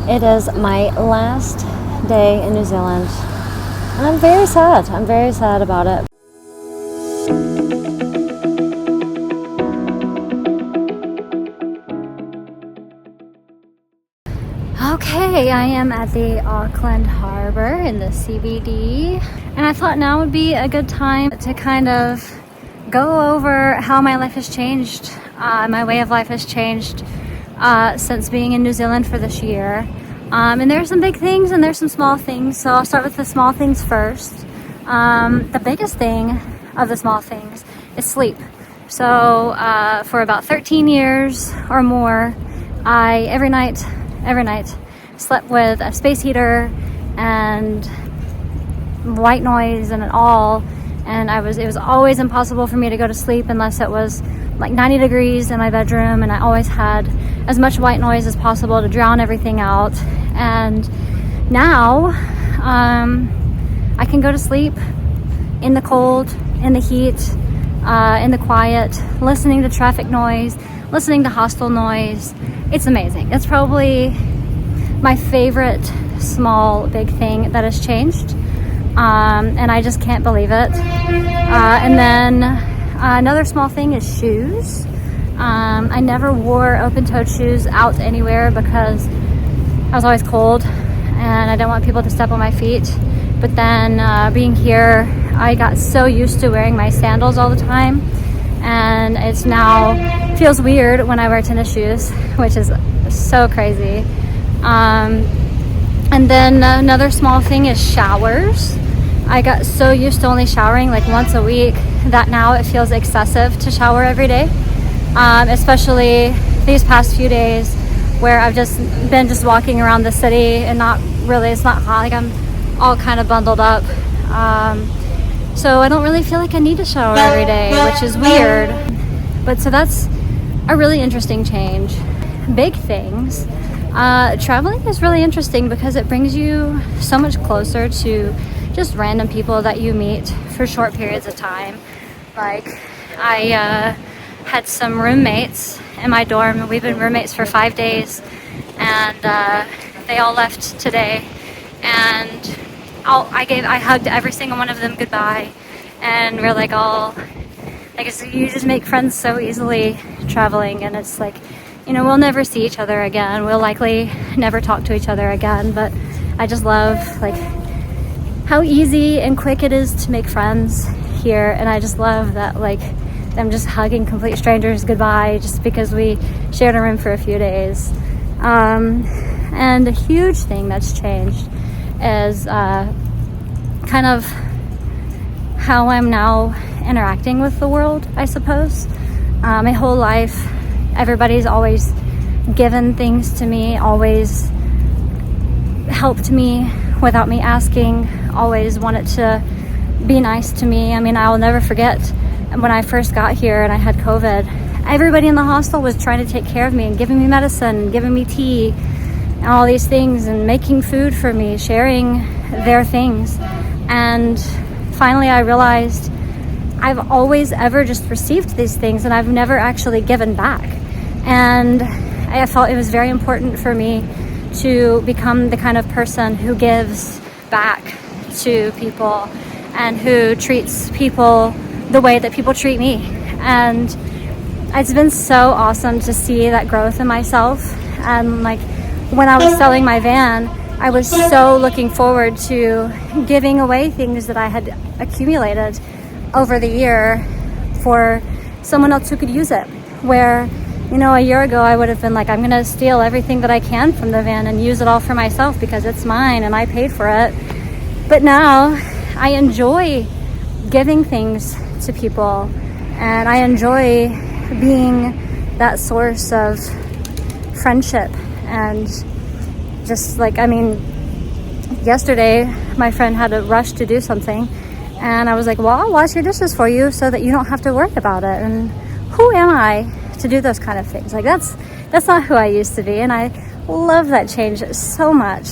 It is my last day in New Zealand, and I'm very sad. I'm very sad about it. Okay, I am at the Auckland Harbor in the CBD, and I thought now would be a good time to kind of go over how my life has changed. My way of life has changed since being in New Zealand for this year. And there's some big things and there's some small things. So I'll start with the small things first. The biggest thing of the small things is sleep. So for about 13 years or more, I every night slept with a space heater and white noise and all. And it was always impossible for me to go to sleep unless it was like 90 degrees in my bedroom, and I always had as much white noise as possible to drown everything out. And now I can go to sleep in the cold, in the heat, in the quiet, listening to traffic noise, listening to hostile noise. It's amazing. It's probably my favorite small big thing that has changed, and I just can't believe it. And then another small thing is shoes. I never wore open-toed shoes out anywhere because I was always cold and I didn't want people to step on my feet. But then being here, I got so used to wearing my sandals all the time, and it's now feels weird when I wear tennis shoes, which is so crazy. And then another small thing is showers. I got so used to only showering like once a week that now it feels excessive to shower every day, especially these past few days where I've just been walking around the city and it's not hot, like I'm all kind of bundled up, so I don't really feel like I need to shower every day, which is weird. But so that's a really interesting change. Big things. Traveling is really interesting because it brings you so much closer to just random people that you meet for short periods of time. Like I had some roommates in my dorm. We've been roommates for 5 days, and they all left today, and I hugged every single one of them goodbye, and we're like I guess you just make friends so easily traveling, and it's like, we'll never see each other again. We'll likely never talk to each other again, but I just love like how easy and quick it is to make friends here. And I just love that, like, I'm just hugging complete strangers goodbye just because we shared a room for a few days. And a huge thing that's changed is kind of how I'm now interacting with the world, I suppose. My whole life, everybody's always given things to me, always helped me without me asking, always wanted to be nice to me. I mean, I'll never forget when I first got here and I had COVID. Everybody in the hostel was trying to take care of me and giving me medicine, giving me tea, and all these things, and making food for me, sharing their things. And finally I realized I've always ever just received these things, and I've never actually given back. And I felt it was very important for me to become the kind of person who gives back to people and who treats people the way that people treat me. And it's been so awesome to see that growth in myself. And like when I was selling my van, I was so looking forward to giving away things that I had accumulated over the year for someone else who could use it. Where, a year ago I would have been like, I'm gonna steal everything that I can from the van and use it all for myself because it's mine and I paid for it. But now I enjoy giving things to people, and I enjoy being that source of friendship. And just like, yesterday my friend had a rush to do something, and I was like, well, I'll wash your dishes for you so that you don't have to worry about it. And who am I to do those kind of things? Like that's not who I used to be, and I love that change so much.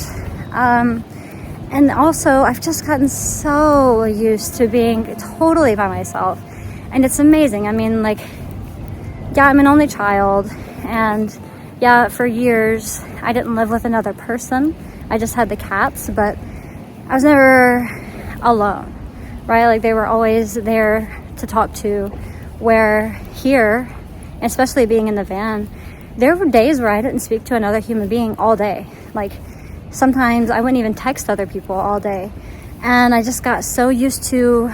And also I've just gotten so used to being totally by myself, and it's amazing. I'm an only child, and for years I didn't live with another person. I just had the cats, but I was never alone, right? Like they were always there to talk to, where here, especially being in the van, there were days where I didn't speak to another human being all day. Like sometimes I wouldn't even text other people all day. And I just got so used to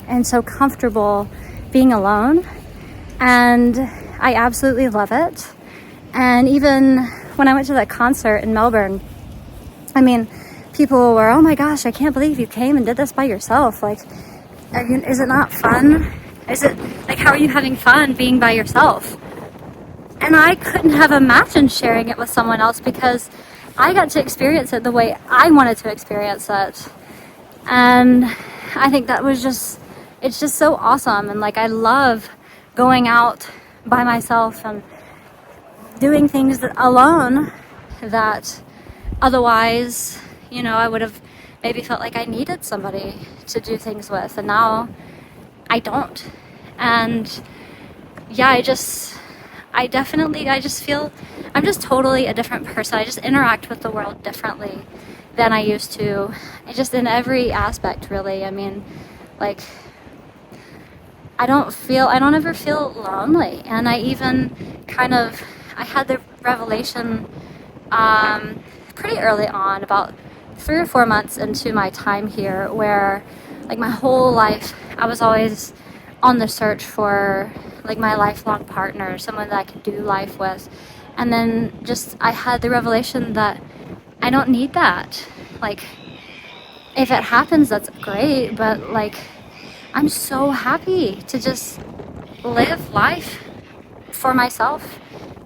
and so comfortable being alone. And I absolutely love it. And even when I went to that concert in Melbourne, I mean, people were, oh my gosh, I can't believe you came and did this by yourself. Like, is it not fun? Is it, like, how are you having fun being by yourself? And I couldn't have imagined sharing it with someone else, because I got to experience it the way I wanted to experience it. And I think that was just, it's just so awesome. And like, I love going out by myself and doing things alone that otherwise, you know, I would have maybe felt like I needed somebody to do things with, and now I don't. And yeah, I just feel I'm just totally a different person. I just interact with the world differently than I used to, and just in every aspect, really. I mean, like, I don't ever feel lonely. And I even I had the revelation pretty early on, about 3 or 4 months into my time here, where like my whole life I was always on the search for like my lifelong partner, someone that I could do life with. And then just I had the revelation that I don't need that. Like, if it happens, that's great, but like, I'm so happy to just live life for myself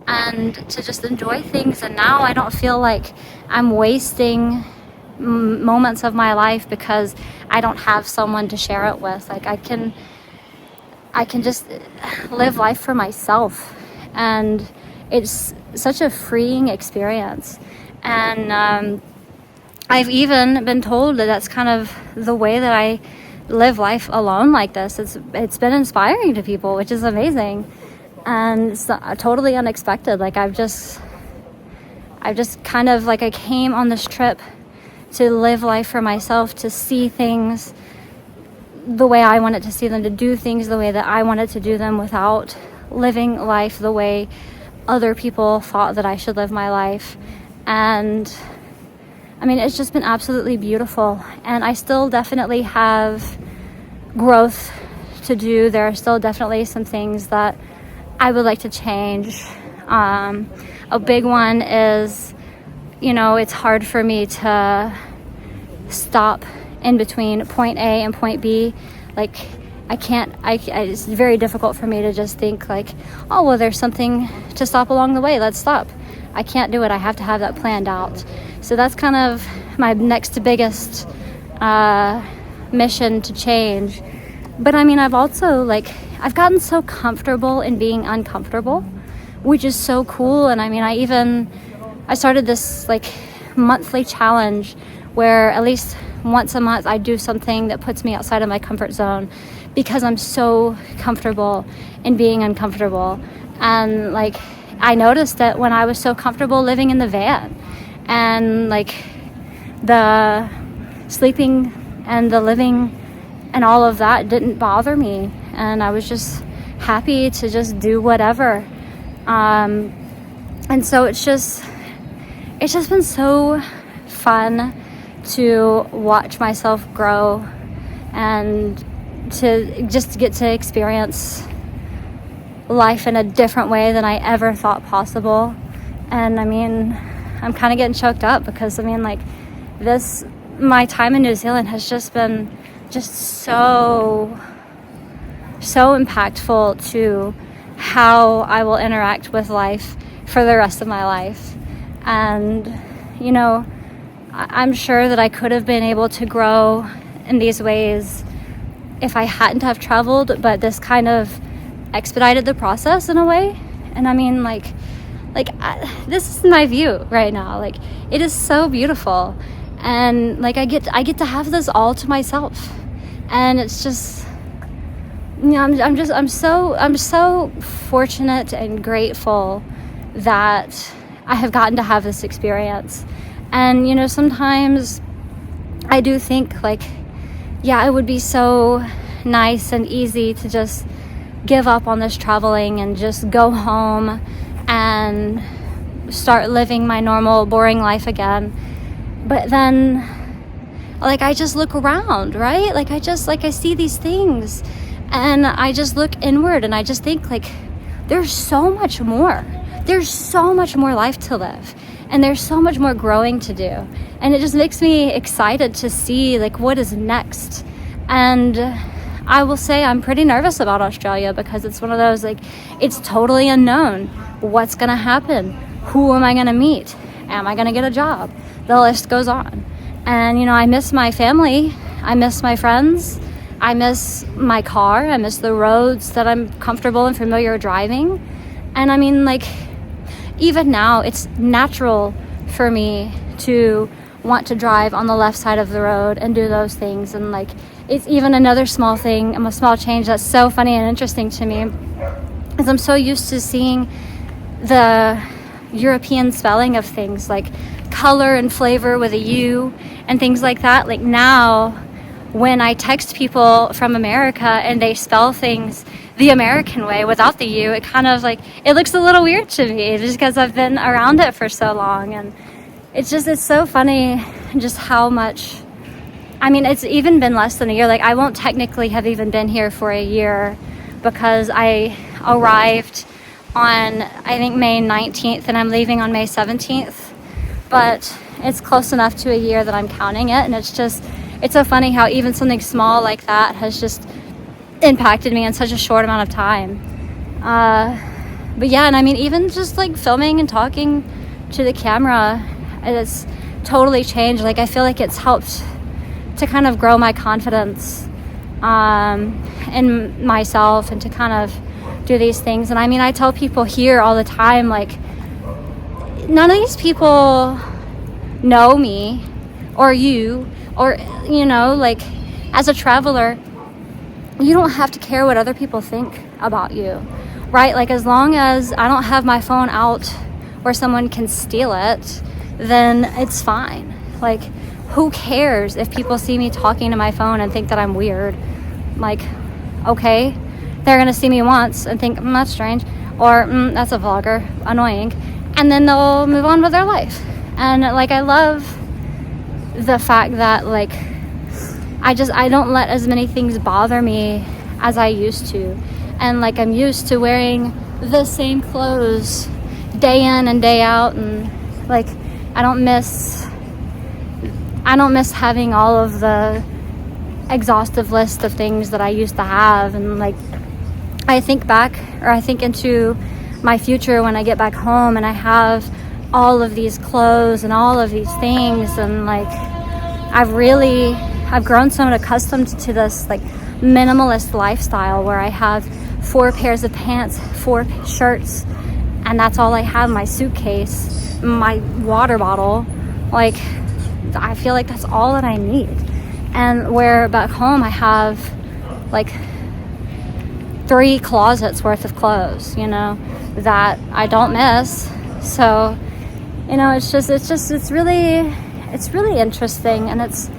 and to just enjoy things. And now I don't feel like I'm wasting moments of my life because I don't have someone to share it with. Like, I can just live life for myself, and it's such a freeing experience. And I've even been told that that's kind of the way that I live life alone like this. It's been inspiring to people, which is amazing. And it's totally unexpected. Like, I've just kind of like, I came on this trip to live life for myself, to see things the way I wanted to see them, to do things the way that I wanted to do them, without living life the way other people thought that I should live my life. And I mean, it's just been absolutely beautiful. And I still definitely have growth to do. There are still definitely some things that I would like to change. A big one is, you know, it's hard for me to stop in between point A and point B. Like, it's very difficult for me to just think like, oh, well, there's something to stop along the way, let's stop. I can't do it. I have to have that planned out. So that's kind of my next biggest mission to change. But I mean, I've gotten so comfortable in being uncomfortable, which is so cool. And I mean, I started this like monthly challenge where at least once a month I do something that puts me outside of my comfort zone, because I'm so comfortable in being uncomfortable. And like, I noticed that when I was so comfortable living in the van, and like the sleeping and the living and all of that didn't bother me, and I was just happy to just do whatever. And so it's just been so fun to watch myself grow, and to just get to experience life in a different way than I ever thought possible. And I mean, I'm kind of getting choked up, because I mean, like, my time in New Zealand has just been so impactful to how I will interact with life for the rest of my life. And you know, I'm sure that I could have been able to grow in these ways if I hadn't have traveled, but this kind of expedited the process in a way. And I mean, this is my view right now. Like, it is so beautiful, and like I get to have this all to myself, and it's just, you know, I'm so fortunate and grateful that I have gotten to have this experience. And, you know, sometimes I do think like, yeah, it would be so nice and easy to just give up on this traveling and just go home and start living my normal, boring life again. But then, like, I just look around, right? Like, I see these things and I just look inward and I just think, like, there's so much more. There's so much more life to live. And there's so much more growing to do. And it just makes me excited to see, like, what is next. And I will say I'm pretty nervous about Australia because it's one of those, like, it's totally unknown. What's going to happen? Who am I going to meet? Am I going to get a job? The list goes on. And, you know, I miss my family. I miss my friends. I miss my car. I miss the roads that I'm comfortable and familiar driving. And I mean, like, even now, it's natural for me to want to drive on the left side of the road and do those things. And, like, it's even another small thing, a small change that's so funny and interesting to me, is I'm so used to seeing the European spelling of things, like color and flavor with a U and things like that. Like, now, when I text people from America and they spell things the American way without the U, it kind of, like, it looks a little weird to me just because I've been around it for so long. And it's so funny just how much, I mean, it's even been less than a year. Like, I won't technically have even been here for a year because I arrived on, I think, May 19th and I'm leaving on May 17th. But it's close enough to a year that I'm counting it. And it's so funny how even something small like that has just impacted me in such a short amount of time. But yeah, and I mean, even just like filming and talking to the camera, it's totally changed. Like, I feel like it's helped to kind of grow my confidence in myself and to kind of do these things. And I mean, I tell people here all the time, like, none of these people know me or you, or, you know, like, as a traveler, you don't have to care what other people think about you, right? Like, as long as I don't have my phone out where someone can steal it, then it's fine. Like, who cares if people see me talking to my phone and think that I'm weird? Like, okay, they're gonna see me once and think, that's strange, or that's a vlogger, annoying, and then they'll move on with their life. And, like, I love the fact that, like, I don't let as many things bother me as I used to. And, like, I'm used to wearing the same clothes day in and day out. And, like, I don't miss having all of the exhaustive list of things that I used to have. And, like, I think into my future when I get back home and I have all of these clothes and all of these things. And, like, I've grown so accustomed to this, like, minimalist lifestyle where I have 4 pairs of pants, 4 shirts, and that's all I have. My suitcase, my water bottle, like, I feel like that's all that I need. And where back home I have, like, 3 closets worth of clothes, you know, that I don't miss. So, you know, it's really interesting, and it's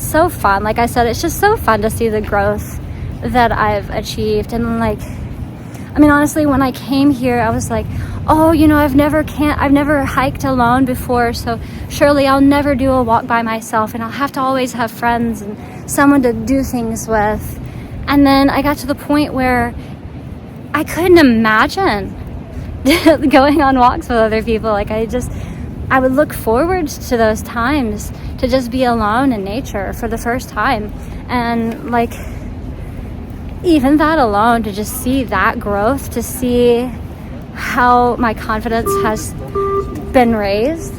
so fun. Like I said, it's just so fun to see the growth that I've achieved. And, like, I mean, honestly, when I came here, I was like, oh, you know, I've never hiked alone before, so surely I'll never do a walk by myself, and I'll have to always have friends and someone to do things with. And then I got to the point where I couldn't imagine going on walks with other people. Like, I would look forward to those times to just be alone in nature for the first time. And, like, even that alone, to just see that growth, to see how my confidence has been raised,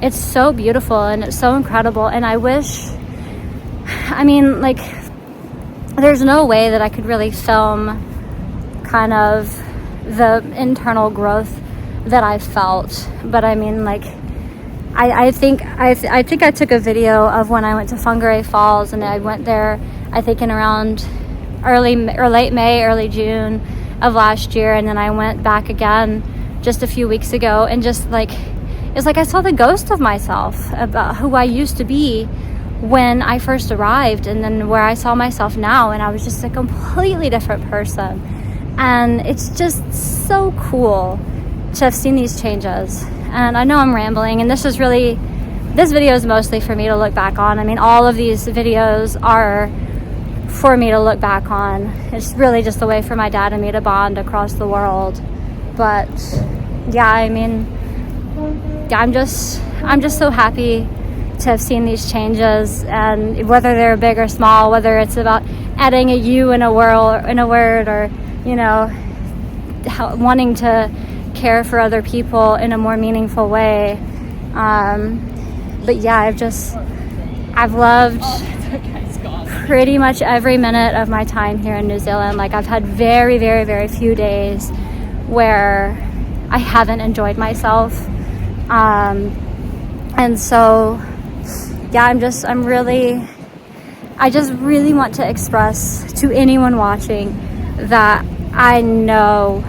it's so beautiful and it's so incredible. And I mean, like, there's no way that I could really film kind of the internal growth that I felt. But I mean, like, I think I took a video of when I went to Whangarei Falls, and I went there, I think, in around late May, early June, of last year, and then I went back again just a few weeks ago, and just like, it's like I saw the ghost of myself, about who I used to be when I first arrived, and then where I saw myself now, and I was just a completely different person. And it's just so cool to have seen these changes. And I know I'm rambling, and this video is mostly for me to look back on. I mean, all of these videos are for me to look back on. It's really just a way for my dad and me to bond across the world. But yeah, I mean, yeah, I'm just so happy to have seen these changes, and whether they're big or small, whether it's about adding a U in a word, or, you know, wanting to care for other people in a more meaningful way. But yeah, I've loved pretty much every minute of my time here in New Zealand. Like, I've had very, very, very few days where I haven't enjoyed myself. And so, yeah, I just really want to express to anyone watching that I know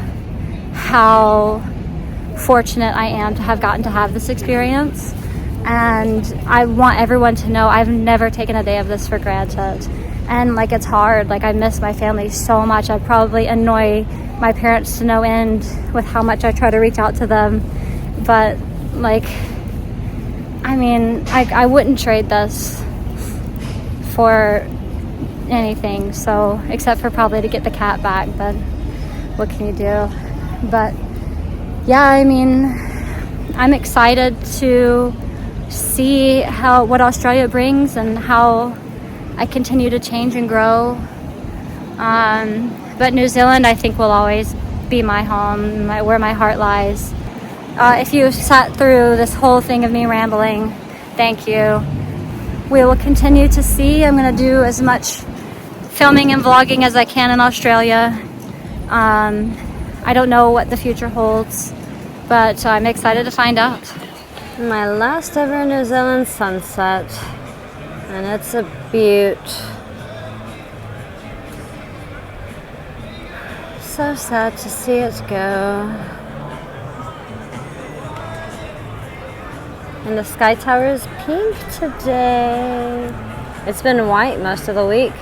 how fortunate I am to have gotten to have this experience. And I want everyone to know I've never taken a day of this for granted. And like, it's hard. Like, I miss my family so much. I probably annoy my parents to no end with how much I try to reach out to them. But like, I mean, I wouldn't trade this for anything. So, except for probably to get the cat back, but what can you do? But yeah, I mean, I'm excited to see what Australia brings and how I continue to change and grow. But New Zealand, I think, will always be my home, where my heart lies. If you sat through this whole thing of me rambling, thank you. We will continue to see. I'm going to do as much filming and vlogging as I can in Australia. I don't know what the future holds, but I'm excited to find out. My last ever New Zealand sunset, and it's a beaut. So sad to see it go. And the sky tower is pink today. It's been white most of the week.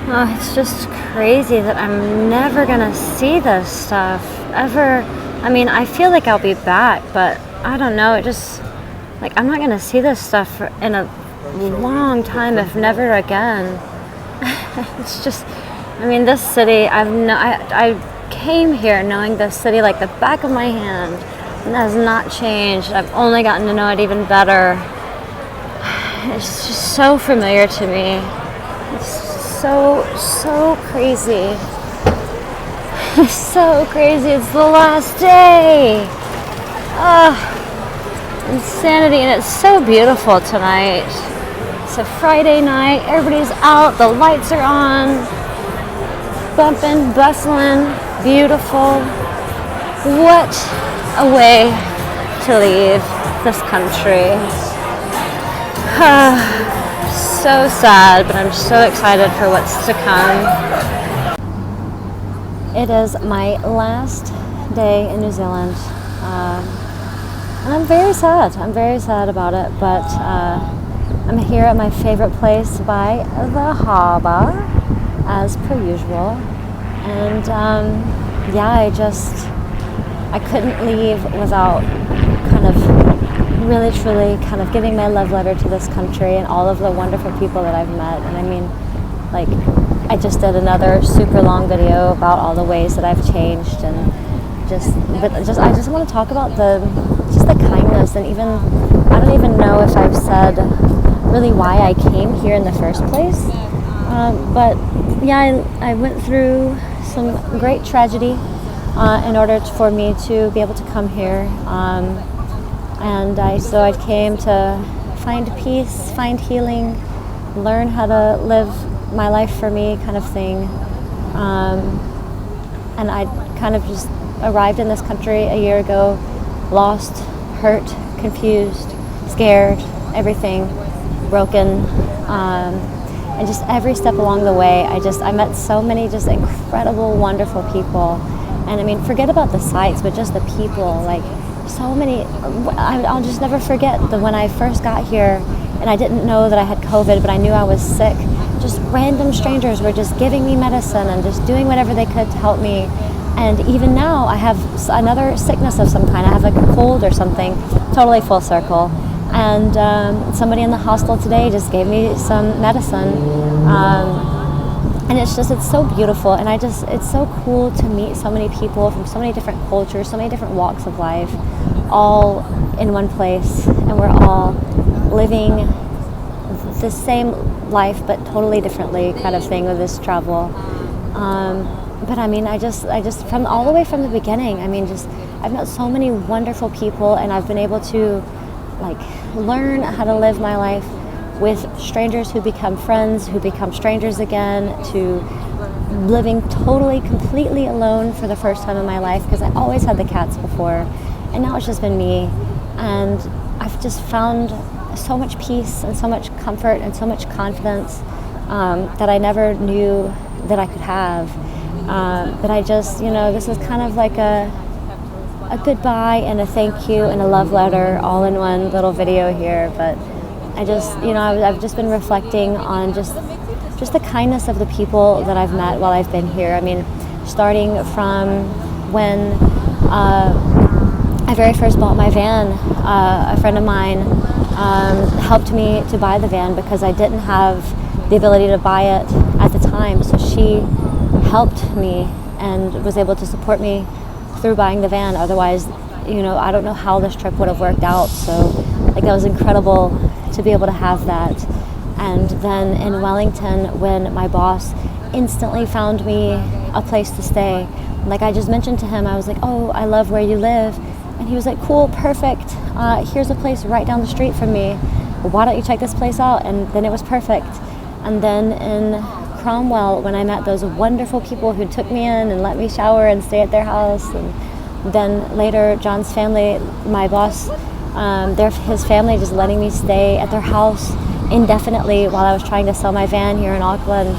Oh, it's just crazy that I'm never gonna see this stuff ever. I mean, I feel like I'll be back, but I don't know. It just, like, I'm not gonna see this stuff in a long time, if never again. It's just, I mean, this city, I came here knowing this city like the back of my hand. It has not changed. I've only gotten to know it even better. It's just so familiar to me. It's so crazy. It's so crazy. It's the last day. Insanity. And it's so beautiful tonight. It's a Friday night. Everybody's out. The lights are on. Bumping, bustling, beautiful. What a way to leave this country. So sad, but I'm so excited for what's to come. It is my last day in New Zealand, and I'm very sad. I'm very sad about it, but I'm here at my favorite place by the harbour, as per usual. And yeah, I couldn't leave without kind of really truly kind of giving my love letter to this country and all of the wonderful people that I've met. And I mean, like, I just did another super long video about all the ways that I've changed, and I just want to talk about the kindness, and even I don't even know if I've said really why I came here in the first place. But yeah, I went through some great tragedy in order for me to be able to come here. And I came to find peace, find healing, learn how to live my life for me, kind of thing. And I kind of just arrived in this country a year ago, lost, hurt, confused, scared, everything, broken. And just every step along the way, I met so many just incredible, wonderful people. And I mean, forget about the sights, but just the people, like so many. I'll just never forget when I first got here and I didn't know that I had COVID, but I knew I was sick. Just random strangers were just giving me medicine and just doing whatever they could to help me. And even now, I have another sickness of some kind. I have like a cold or something, totally full circle. And somebody in the hostel today just gave me some medicine. And it's so beautiful. And it's so cool to meet so many people from so many different cultures, so many different walks of life, all in one place. And we're all living the same life, but totally differently kind of thing with this travel. But I mean, I just from all the way from the beginning, I mean, I've met so many wonderful people, and I've been able to like learn how to live my life with strangers who become friends, who become strangers again, to living totally, completely alone for the first time in my life, because I always had the cats before, and now it's just been me. And I've just found so much peace and so much comfort and so much confidence that I never knew that I could have. But I just, this is kind of like a goodbye and a thank you and a love letter all in one little video here. But I just, I've just been reflecting on just the kindness of the people that I've met while I've been here. I mean, starting from when I very first bought my van, a friend of mine helped me to buy the van because I didn't have the ability to buy it at the time. So she helped me and was able to support me through buying the van. Otherwise, I don't know how this trip would have worked out. So that was incredible to be able to have that. And then in Wellington, when my boss instantly found me a place to stay, like I just mentioned to him, I was like, oh, I love where you live. And he was like, cool, perfect. Here's a place right down the street from me. Why don't you check this place out? And then it was perfect. And then in Cromwell, when I met those wonderful people who took me in and let me shower and stay at their house. And then later, John's family, my boss, his family just letting me stay at their house indefinitely while I was trying to sell my van here in Auckland.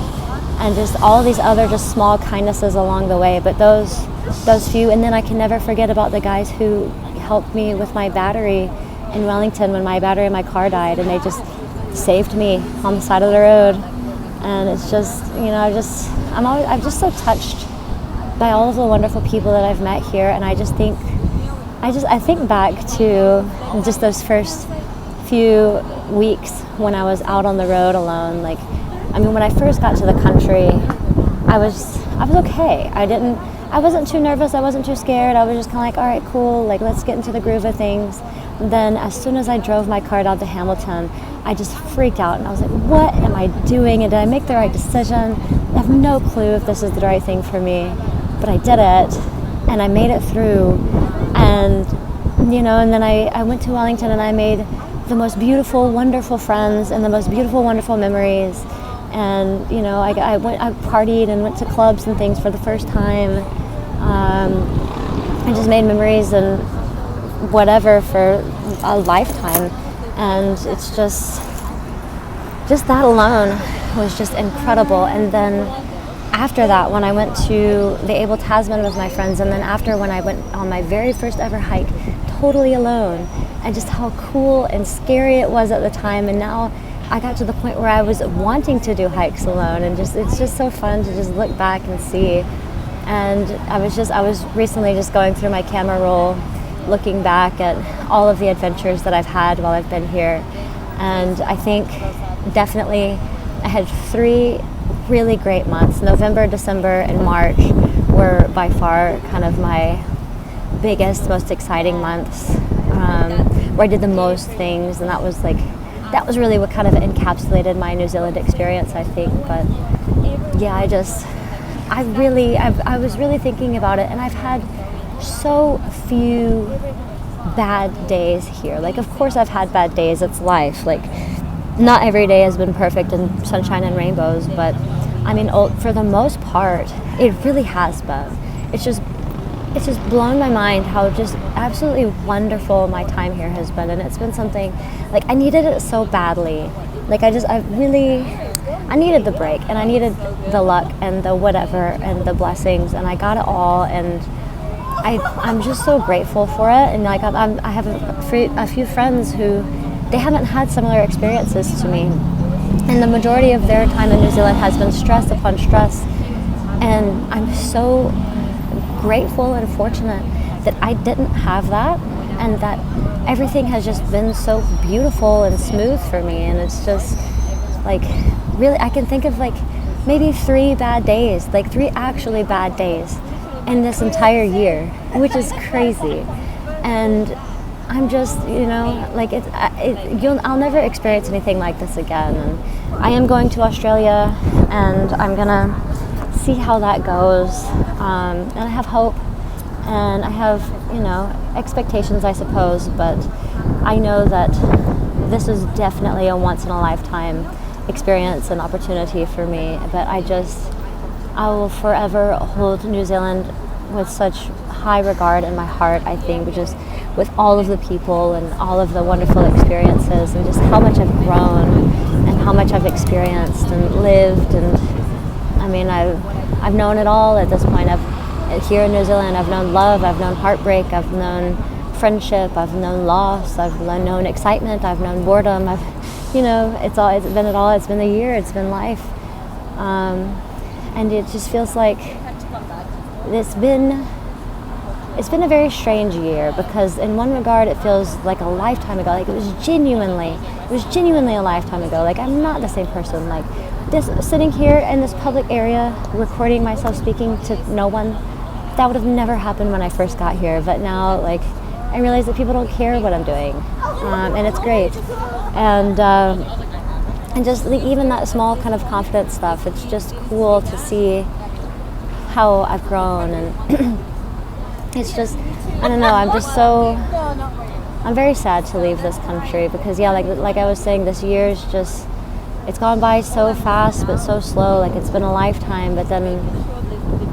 And just all these other just small kindnesses along the way. But those few, and then I can never forget about the guys who helped me with my battery in Wellington when my battery in my car died, and they just saved me on the side of the road. And it's just, I'm just so touched by all of the wonderful people that I've met here. And I think back to just those first few weeks when I was out on the road alone. When I first got to the country, I was okay. I wasn't too nervous. I wasn't too scared. I was just kind of like, all right, cool. Let's get into the groove of things. Then as soon as I drove my car down to Hamilton, I just freaked out, and I was like, what am I doing? And did I make the right decision? I have no clue if this is the right thing for me, but I did it, and I made it through. And, and then I went to Wellington, and I made the most beautiful, wonderful friends and the most beautiful, wonderful memories. And, I partied and went to clubs and things for the first time. I just made memories and whatever for a lifetime. And it's just that alone was just incredible. And then after that, when I went to the Abel Tasman with my friends, and then after when I went on my very first ever hike totally alone, and just how cool and scary it was at the time. And now I got to the point where I was wanting to do hikes alone, and it's just so fun to just look back and see. And I was recently just going through my camera roll, looking back at all of the adventures that I've had while I've been here. And I think definitely I had 3 really great months. November, December, and March were by far kind of my biggest, most exciting months, where I did the most things, and that was really what kind of encapsulated my New Zealand experience, I think. But yeah, I was really thinking about it, and I've had so few bad days here. Of course I've had bad days, it's life. Not every day has been perfect and sunshine and rainbows, but for the most part, it really has been. It's just blown my mind how just absolutely wonderful my time here has been. And it's been something, I needed it so badly. I needed the break, and I needed the luck and the whatever and the blessings, and I got it all, and I'm just so grateful for it. And like I have a few friends who they haven't had similar experiences to me, and the majority of their time in New Zealand has been stress upon stress, and I'm so grateful and fortunate that I didn't have that, and that everything has just been so beautiful and smooth for me. And it's just like, really, I can think of like maybe 3 bad days, like 3 actually bad days in this entire year, which is crazy. And I'm just, like I'll never experience anything like this again. And I am going to Australia, and I'm gonna see how that goes. And I have hope, and I have, expectations, I suppose, but I know that this is definitely a once in a lifetime experience and opportunity for me. But I will forever hold New Zealand with such high regard in my heart, I think, just with all of the people and all of the wonderful experiences, and just how much I've grown and how much I've experienced and lived. And I mean, I've known it all at this point. Here in New Zealand, I've known love, I've known heartbreak, I've known friendship, I've known loss, I've known excitement, I've known boredom. It's been it all. It's been the year, it's been life, and it just feels like it's been a very strange year, because in one regard it feels like a lifetime ago. Like it was genuinely a lifetime ago. Like I'm not the same person. Like this, sitting here in this public area, recording myself speaking to no one, that would have never happened when I first got here. But now, like, I realize that people don't care what I'm doing, and it's great. And just even that small kind of confidence stuff, it's just cool to see how I've grown. And it's just, I don't know, I'm very sad to leave this country, because like I was saying, this year's just, it's gone by so fast but so slow. Like it's been a lifetime, but then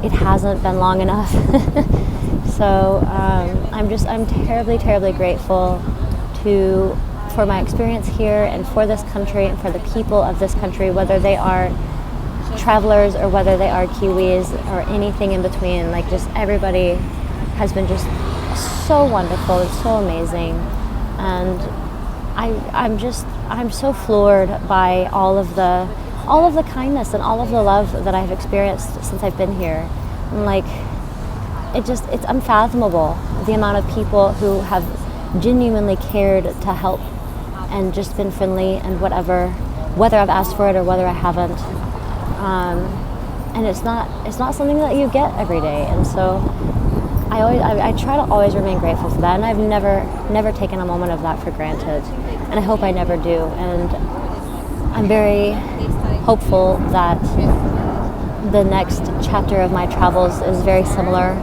it hasn't been long enough. So I'm terribly, terribly grateful for my experience here, and for this country, and for the people of this country, whether they are travelers or whether they are Kiwis or anything in between. Like just everybody has been just so wonderful and so amazing. And I'm so floored by all of the kindness and all of the love that I've experienced since I've been here. And like it's unfathomable, the amount of people who have genuinely cared to help and just been friendly and whatever, whether I've asked for it or whether I haven't. And it's not something that you get every day. And so I try to always remain grateful for that, and I've never taken a moment of that for granted, and I hope I never do. And I'm very hopeful that the next chapter of my travels is very similar,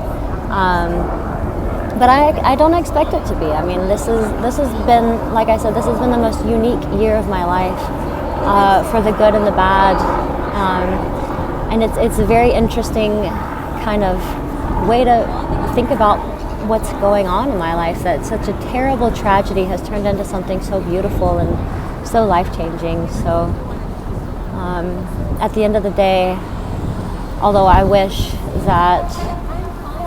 but I don't expect it to be. I mean, this has been, like I said, this has been the most unique year of my life, for the good and the bad, and it's a very interesting kind of way to think about what's going on in my life, that such a terrible tragedy has turned into something so beautiful and so life-changing. So at the end of the day, although I wish that,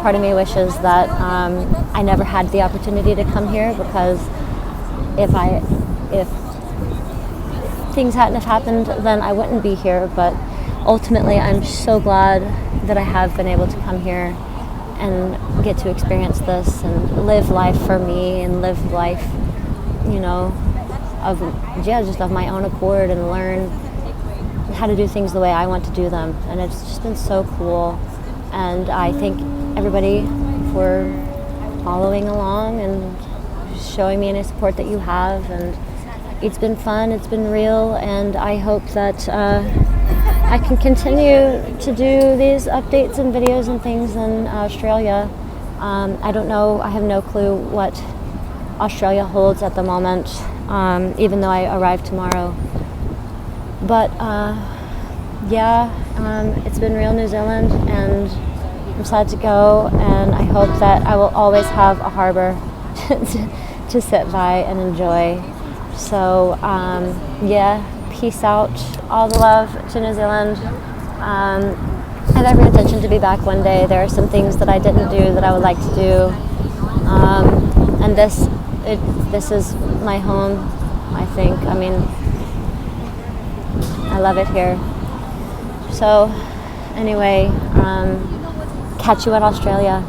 part of me wishes that I never had the opportunity to come here, because if things hadn't have happened, then I wouldn't be here. But ultimately, I'm so glad that I have been able to come here and get to experience this and live life for me, and live life, of my own accord, and learn how to do things the way I want to do them. And it's just been so cool. And I thank everybody for following along and showing me any support that you have. And it's been fun, it's been real, and I hope that I can continue to do these updates and videos and things in Australia. I don't know, I have no clue what Australia holds at the moment, even though I arrive tomorrow. But it's been real New Zealand, and I'm sad to go, and I hope that I will always have a harbor to sit by and enjoy. So peace out. All the love to New Zealand. I have every intention to be back one day. There are some things that I didn't do that I would like to do. And this is my home, I think. I mean, I love it here. So, anyway, catch you in Australia.